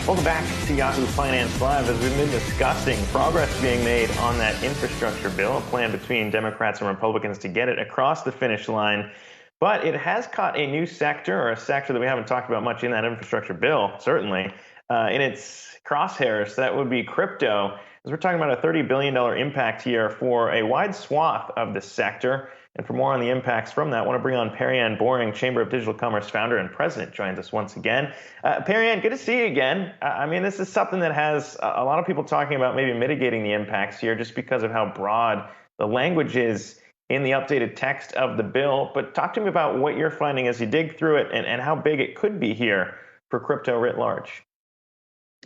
Welcome back to Yahoo Finance Live. As we've been discussing, progress being made on that infrastructure bill, a plan between Democrats and Republicans to get it across the finish line. But it has caught a new sector, or a sector that we haven't talked about much in that infrastructure bill, certainly, in its crosshairs. That would be crypto, as we're talking about a $30 billion impact here for a wide swath of the sector. And for more on the impacts from that, I want to bring on Perianne Boring, Chamber of Digital Commerce founder and president, joins us once again. Perianne, good to see you again. I mean, this is something that has a lot of people talking about maybe mitigating the impacts here just because of how broad the language is in the updated text of the bill. But talk to me about what you're finding as you dig through it and how big it could be here for crypto writ large.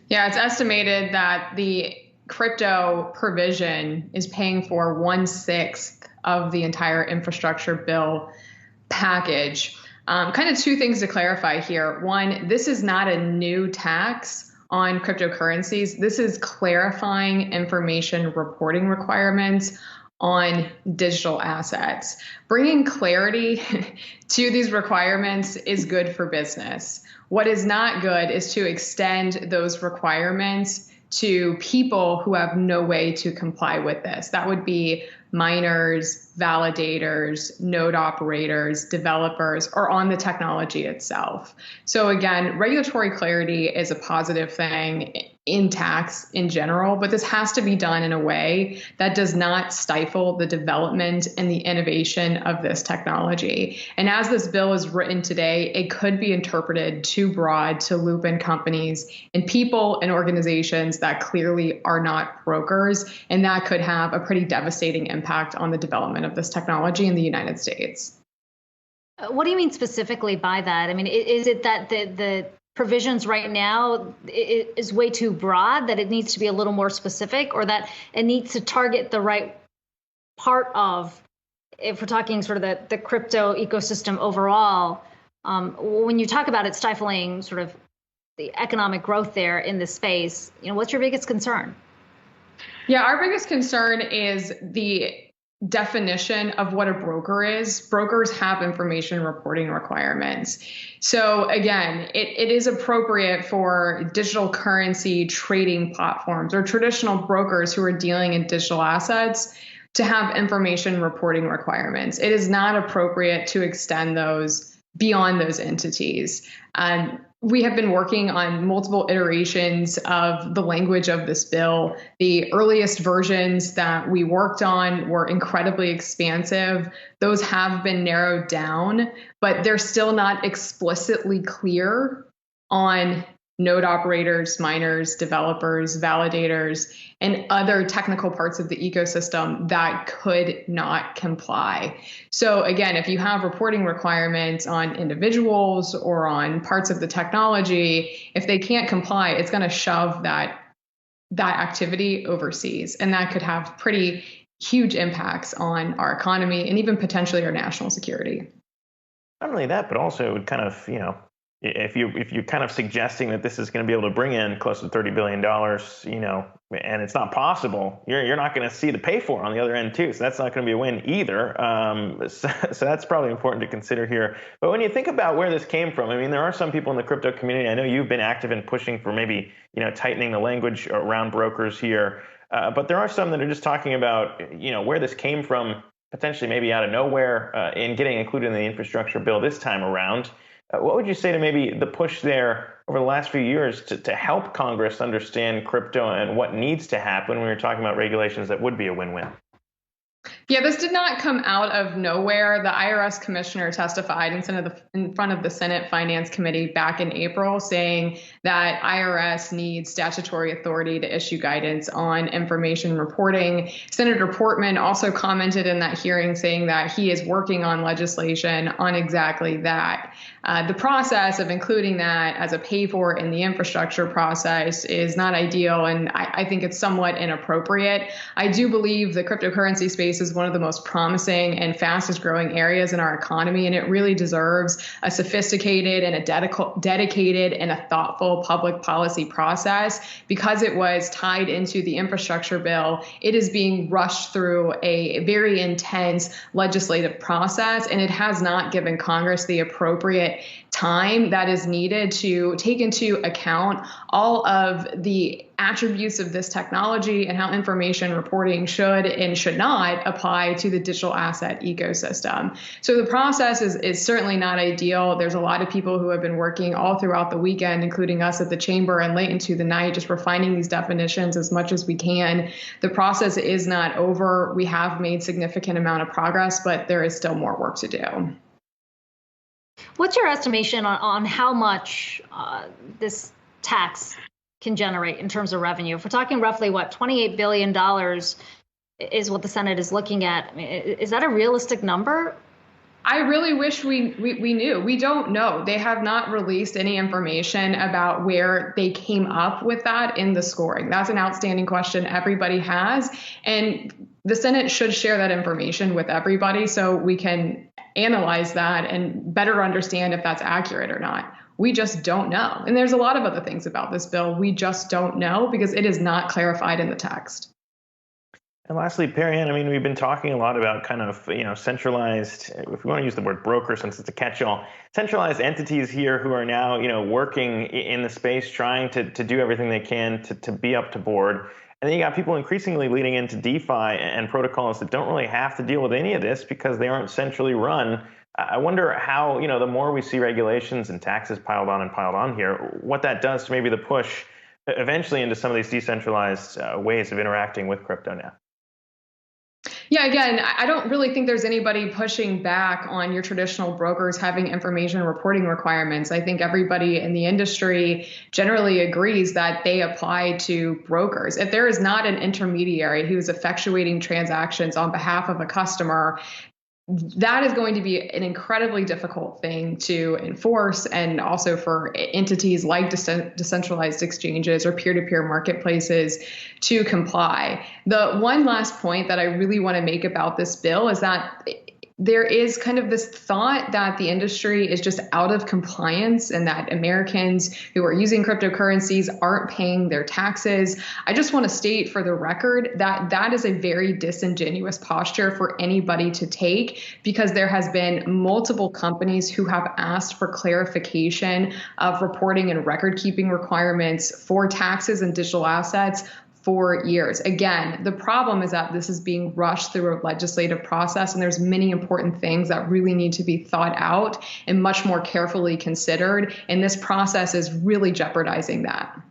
Yeah, it's estimated that the crypto provision is paying for 1/6 of the entire infrastructure bill package. Kind of two things to clarify here. One, this is not a new tax on cryptocurrencies. This is clarifying information reporting requirements on digital assets. Bringing clarity to these requirements is good for business. What is not good is to extend those requirements to people who have no way to comply with this. That would be miners, validators, node operators, developers, or on the technology itself. So again, regulatory clarity is a positive thing in tax in general, but this has to be done in a way that does not stifle the development and the innovation of this technology. And as this bill is written today, it could be interpreted too broad to loop in companies and people and organizations that clearly are not brokers, and that could have a pretty devastating impact on the development of this technology in the United States. What do you mean specifically by that? I mean, is it that the provisions right now is way too broad, that it needs to be a little more specific, or that it needs to target the right part of, if we're talking sort of the crypto ecosystem overall, when you talk about it stifling sort of the economic growth there in this space, what's your biggest concern? Yeah, our biggest concern is the definition of what a broker is. Brokers have information reporting requirements. So again, it is appropriate for digital currency trading platforms or traditional brokers who are dealing in digital assets to have information reporting requirements. It is not appropriate to extend those beyond those entities. We have been working on multiple iterations of the language of this bill. The earliest versions that we worked on were incredibly expansive. Those have been narrowed down, but they're still not explicitly clear on node operators, miners, developers, validators, and other technical parts of the ecosystem that could not comply. So again, if you have reporting requirements on individuals or on parts of the technology, if they can't comply, it's going to shove that activity overseas. And that could have pretty huge impacts on our economy and even potentially our national security. Not only that, but also it would kind of, if you're kind of suggesting that this is going to be able to bring in close to $30 billion, and it's not possible, you're not going to see the pay for on the other end too. So that's not going to be a win either. So that's probably important to consider here. But when you think about where this came from, I mean, there are some people in the crypto community. I know you've been active in pushing for maybe, tightening the language around brokers here. But there are some that are just talking about, where this came from, potentially maybe out of nowhere, in getting included in the infrastructure bill this time around. What would you say to maybe the push there over the last few years to help Congress understand crypto and what needs to happen when we're talking about regulations that would be a win-win? Yeah, this did not come out of nowhere. The IRS commissioner testified in front of the Senate Finance Committee back in April, saying that IRS needs statutory authority to issue guidance on information reporting. Senator Portman also commented in that hearing saying that he is working on legislation on exactly that. The process of including that as a pay-for in the infrastructure process is not ideal, and I think it's somewhat inappropriate. I do believe the cryptocurrency space is one of the most promising and fastest growing areas in our economy, and it really deserves a sophisticated and a dedicated and a thoughtful public policy process. Because it was tied into the infrastructure bill, it is being rushed through a very intense legislative process, and it has not given Congress the appropriate appropriate time that is needed to take into account all of the attributes of this technology and how information reporting should and should not apply to the digital asset ecosystem. So the process is certainly not ideal. There's a lot of people who have been working all throughout the weekend, including us at the chamber and late into the night, just refining these definitions as much as we can. The process is not over. We have made significant amount of progress, but there is still more work to do. What's your estimation on how much this tax can generate in terms of revenue? If we're talking roughly, $28 billion is what the Senate is looking at. I mean, is that a realistic number? I really wish we knew. We don't know. They have not released any information about where they came up with that in the scoring. That's an outstanding question everybody has. And the Senate should share that information with everybody so we can analyze that and better understand if that's accurate or not. We just don't know. And there's a lot of other things about this bill we just don't know because it is not clarified in the text. And lastly, Perianne, I mean, we've been talking a lot about kind of, centralized, if we want to use the word broker since it's a catch-all, centralized entities here who are now, working in the space, trying to do everything they can to be up to board. And then you got people increasingly leading into DeFi and protocols that don't really have to deal with any of this because they aren't centrally run. I wonder how, the more we see regulations and taxes piled on here, what that does to maybe the push eventually into some of these decentralized ways of interacting with crypto now. Yeah, again, I don't really think there's anybody pushing back on your traditional brokers having information reporting requirements. I think everybody in the industry generally agrees that they apply to brokers. If there is not an intermediary who is effectuating transactions on behalf of a customer, that is going to be an incredibly difficult thing to enforce, and also for entities like decentralized exchanges or peer-to-peer marketplaces to comply. The one last point that I really want to make about this bill is that there is kind of this thought that the industry is just out of compliance and that Americans who are using cryptocurrencies aren't paying their taxes. I just want to state for the record that that is a very disingenuous posture for anybody to take, because there has been multiple companies who have asked for clarification of reporting and record keeping requirements for taxes and digital assets for years. Again, the problem is that this is being rushed through a legislative process, and there's many important things that really need to be thought out and much more carefully considered. And this process is really jeopardizing that.